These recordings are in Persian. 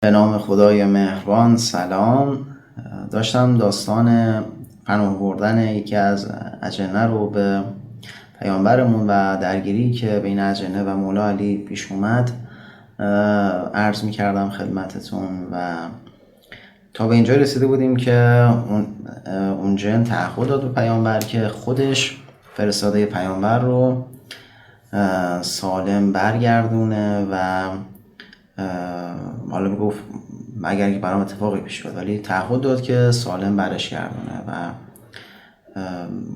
به نام خدای مهربان. سلام. داشتم داستان پناه بردن یکی از اجنه رو به پیامبرمون و درگیری که بین اجنه و مولا علی پیش اومد عرض می کردم خدمتتون و تا به اینجا رسیده بودیم که اون جن تعهد داد به پیامبر که خودش فرستاده پیامبر رو سالم برگردونه و حالا میگفت اگر که برام اتفاقی پیش بیاد، ولی تعهد داد که سالم برش گردونه و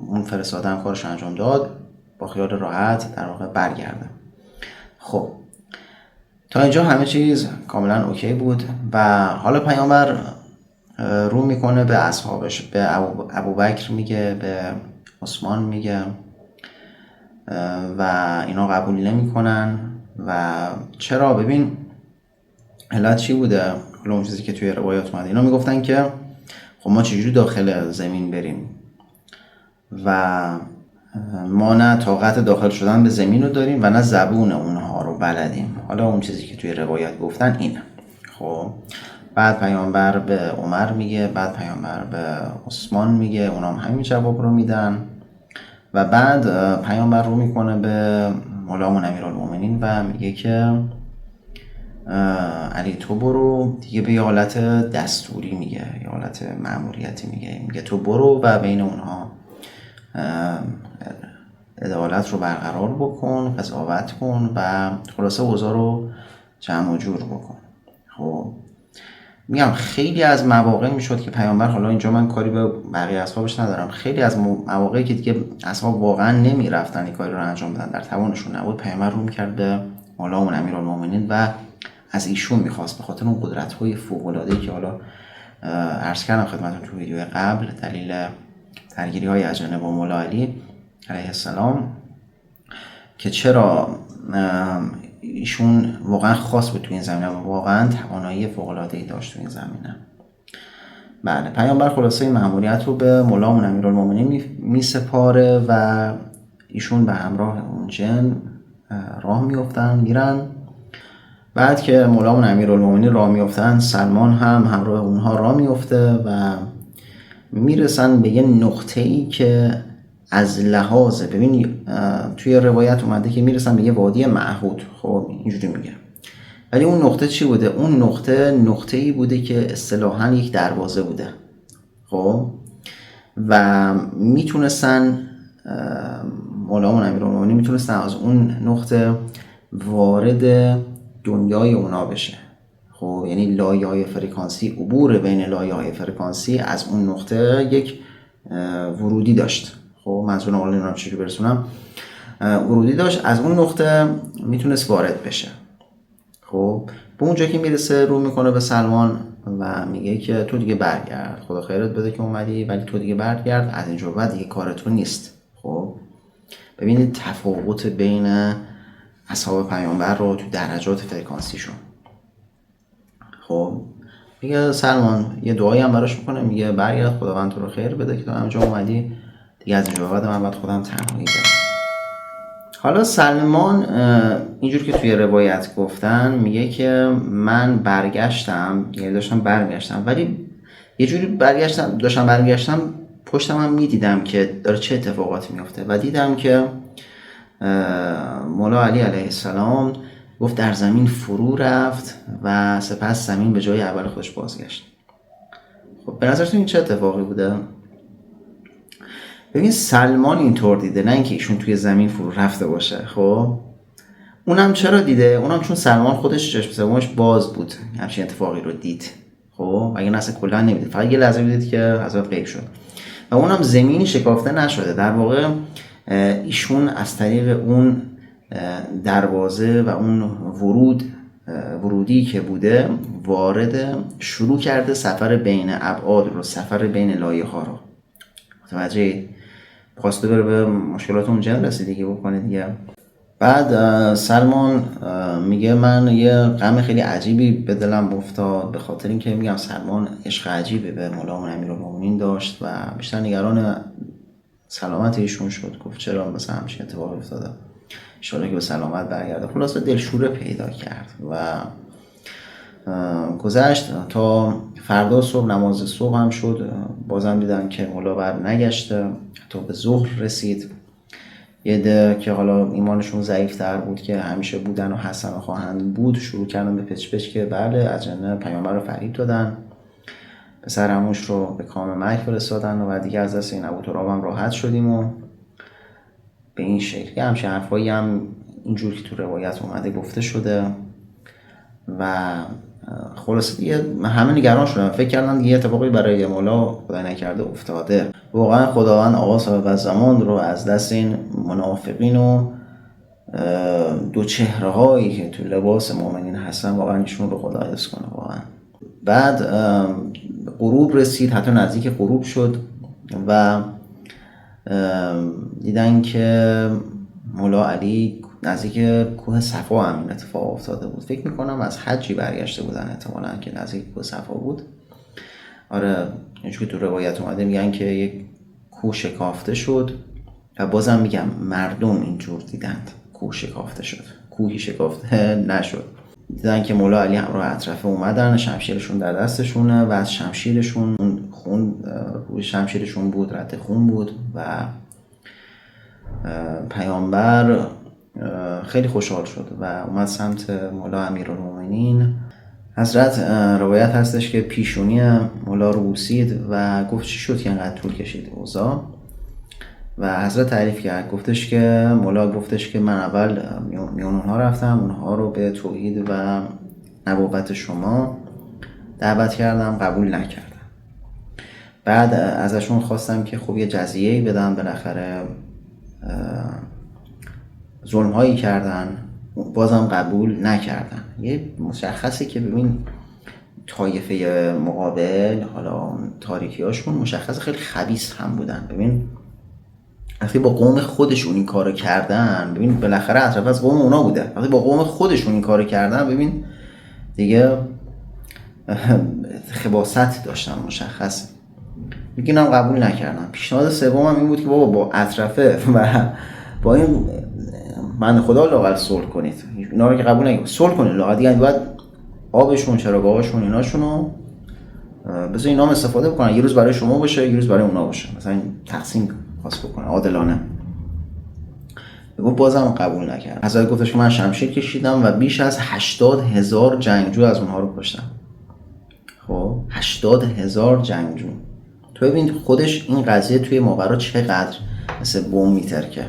اون فرستاده هم کارش انجام داد، با خیال راحت در واقع برگرده. خب تا اینجا همه چیز کاملا اوکی بود و حالا پیامبر رو میکنه به اصحابش، به ابوبکر میگه، به عثمان میگه و اینا قبول نمیکنن. و چرا؟ ببین علت چی بوده؟ حالا اون چیزی که توی روایات اومده، اینا میگفتن که خب ما چجوری داخل زمین بریم و ما نه طاقت داخل شدن به زمین رو داریم و نه زبون اونها رو بلدیم. حالا اون چیزی که توی روایات گفتن اینه. خب بعد پیامبر به عمر میگه، بعد پیامبر به عثمان میگه، اونا هم همین جواب رو میدن و بعد پیامبر رو میکنه به مولامون امیرالمومنین و میگه که علی تو برو دیگه، به یه حالت دستوری میگه، یه حالت مأموریتی میگه تو برو و بین اونها عدالت رو برقرار بکن، قضاوت کن و خلاصه اوضاع رو جمع و جور بکن. خب میگم خیلی از مواقع میشد که پیامبر، حالا اینجا من کاری به بقیه اصحابش ندارم، خیلی از مواقعی که دیگه اصحاب واقعا نمیرفتن این کاری رو انجام بدن، در توانشون نبود، پیامبر رو میکرد به مولامون امیرالمومنین و از ایشون میخواست به خاطر اون قدرت‌های فوق‌العاده‌ای که حالا عرض کردم خدمتتون تو ویدیو قبل، دلیل درگیری‌های اجنه با مولا علی علیه السلام، که چرا ایشون واقعا خاص بود تو این زمینه و واقعا توانایی فوق‌العاده‌ای داشت تو این زمینه. بله، پیامبر خلاصه این مأموریت رو به مولامون امیرالمومنین میسپاره و ایشون به همراه اون جن راه میافتن میرن. بعد که مولامون امیرالمومنین راه میافتن، سلمان هم همراه اونها راه میافته و میرسن به یه نقطه‌ای که از لحاظ، ببین توی روایت اومده که میرسن به یه وادی معهود، خب اینجوری میگه، ولی اون نقطه چی بوده؟ اون نقطه‌ای بوده که اصطلاحاً یک دروازه بوده. خب و میتونستن مولامون امیرالمومنین میتونستن از اون نقطه وارد دنیای اونا بشه. خب یعنی لایه‌های فرکانسی، عبور بین لایه‌های فرکانسی از اون نقطه یک ورودی داشت. خب منظورم حالا نمیدونم چجوری برسونم، ورودی داشت، از اون نقطه میتونست وارد بشه. خب به اونجا که میرسه رو میکنه به سلمان و میگه که تو دیگه برگرد، خدا خیرت بده که اومدی، ولی تو دیگه برگرد، از اینجا بعد دیگه کار تو نیست. خب ببینید تفاوت بین اصحاب پیامبر رو تو درجات فرکانسیشون. خب میگه سلمان یه دعایی هم براش میکنه، میگه برگرد، خداوند تو رو خیر بده که تو همینجا اومدی، دیگه از اینجا بعد من باید خودم تنهایی برم. حالا سلمان اینجور که توی روایت گفتن میگه که من برگشتم، یعنی داشتم برگشتم، ولی یه جوری برگشتم پشتم هم میدیدم که داره چه اتفاقاتی میفته و دیدم که مولا علی علیه السلام گفت در زمین فرو رفت و سپس زمین به جای اول خودش بازگشت. خب به نظرتون این چه اتفاقی بوده؟ ببین سلمان اینطور دیده، نه اینکه ایشون توی زمین فرو رفته باشه. خب اونم چرا دیده؟ اونم چون سلمان خودش چشم سومش باز بود همچین اتفاقی رو دید. خب اگه اصلا کلا نمیدید، فقط یه لحظه دید که حضرت غیب شد و اونم زمینی شکافته نشده. در واقع ایشون از طریق اون دروازه و اون ورودی که بوده وارد، شروع کرده سفر بین ابعاد رو، سفر بین لایه ها رو. متوجه؟ خواسته بره به مشکلات اون جن رسیدگی بکنه دیگه. بعد سلمان میگه من یه غم خیلی عجیبی به دلم افتاد، به خاطر اینکه میگم سلمان عشق عجیبی به مولامون امیرالمومنین داشت و بیشتر نگران سلامت ایشون شد. گفت چرا مثلا همچین اتفاقی افتاده، ان شاءالله که به سلامت برگرده. خلاصه دلشوره پیدا کرد و گذشت تا فردا صبح نماز صبح هم شد. بازم دیدم که مولا بر نگشته تا به ظهر رسید. یه ده که حالا ایمانشون ضعیفتر بود که همیشه بودن و حسن و خواهند بود شروع کردن به پچ پچ که بله از جنه پیامبر رو فریب دادن، پسر عموش رو به کام مرگ فرستادن و دیگه از دست این ابوتراب هم راحت شدیم و به این شکل همچین حرفایی هم اینجور که تو روایت اومده گفته شده و خلاصه دیگه همه نگران شدن، فکر کردن دیگه اتفاقی برای مولا خدای نکرده افتاده. واقعا خداوند آقا صاحب زمان رو از دست این منافقین و دو چهره هایی که تو لباس مؤمنین هستن واقعا ایشون رو خدا حفظ کنه واقعا. بعد غروب رسید، حتی نزدیک غروب شد و دیدن که مولا علی نزدیک کوه صفا هم این اتفاق افتاده بود. فکر میکنم از حجی برگشته بودن احتمالاً که نزدیک کوه صفا بود. آره اینجوری تو روایت اومده میگن که یک کوه شکافته شد و بازم میگم مردم اینجور دیدند کوه شکافته شد، کوهی شکافته نشد. دیدن که مولا علی همراه اطرافه اومدن، شمشیرشون در دستشونه و از شمشیرشون خون روی شمشیرشون بود، رد خون بود و پیامبر خیلی خوشحال شد و اومد سمت مولا امیرالمومنین. حضرت روایت هستش که پیشونی مولا رو بوسید و گفت چی شد که اینقدر طول کشید اوضاع و حضرت تعریف کرد، گفتش که مولا گفتش که من اول میون اونها رفتم، اونها رو به توحید و نبوت شما دعوت کردم، قبول نکردم. بعد ازشون خواستم که خب یه جزیه‌ای بدم، بالاخره ظلم هایی کردن بازم قبول نکردن. یه مشخصه که ببین طایفه مقابل حالا تاریکی هاشون مشخصه خیلی خبیث هم بودن. ببین وقتی با قوم خودشون این کارو کردن، ببین بالاخره اطراف از قوم اونا بوده، وقتی با قوم خودشون این کارو کردن ببین دیگه خباثت داشتن مشخصه. میگم قبول نکردم. پیشنهاد سومم این بود که بابا با اطرافه و با این من خدا لااقل صلح کنید، اینا رو که قبول نکنید صلح کنید لااقل دیگه باید آبشون چراگاهاشون ایناشونو بذار اینا هم استفاده بکنن، یه روز برای شما باشه یه روز برای اونا باشه، مثلا تقسیم خاص بکنن عادلانه. گفت بازم قبول نکرد. حضرت گفتش که من شمشیر کشیدم و بیش از 80,000 جنگجو از اونها رو کشتم. خب 80,000 جنگجو، تو ببین خودش این قضیه توی ماورا چقدر مثل بم میترکه.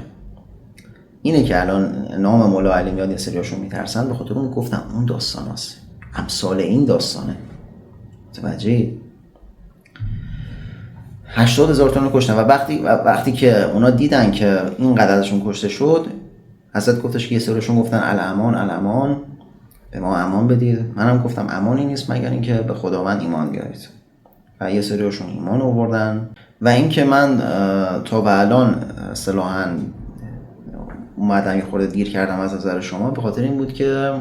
اینه که الان نام مولا علی میاد یه سریاشون میترسن، به خاطر اون گفتم اون داستان هست، امثال این داستانه. متوجهی؟ 80,000 تا رو کشتن و وقتی که اونا دیدن که این قدرشون کشته شد، حضرت گفتش که یه سریاشون گفتن الامان الامان، به ما امان بدید. منم گفتم امانی نیست مگر اینکه به خداوند ایمان بیارید و یه سریاشون ایمان آوردن. و اینکه من تا به الان اصطلاحاً اومدم یه خورده دیر کردم از نظر شما، به خاطر این بود که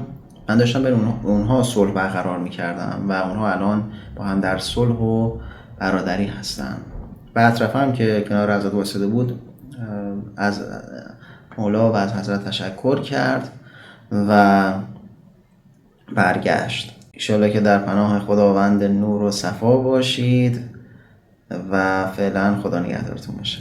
من داشتم بین اونها صلح برقرار میکردم و اونها الان با هم در صلح و برادری هستن. و اطرافه هم که کنار حضرت واسطه بود از مولا و از حضرت تشکر کرد و برگشت. انشالله که در پناه خداوند نور و صفا باشید و فعلا خدا نگهدارتون باشه.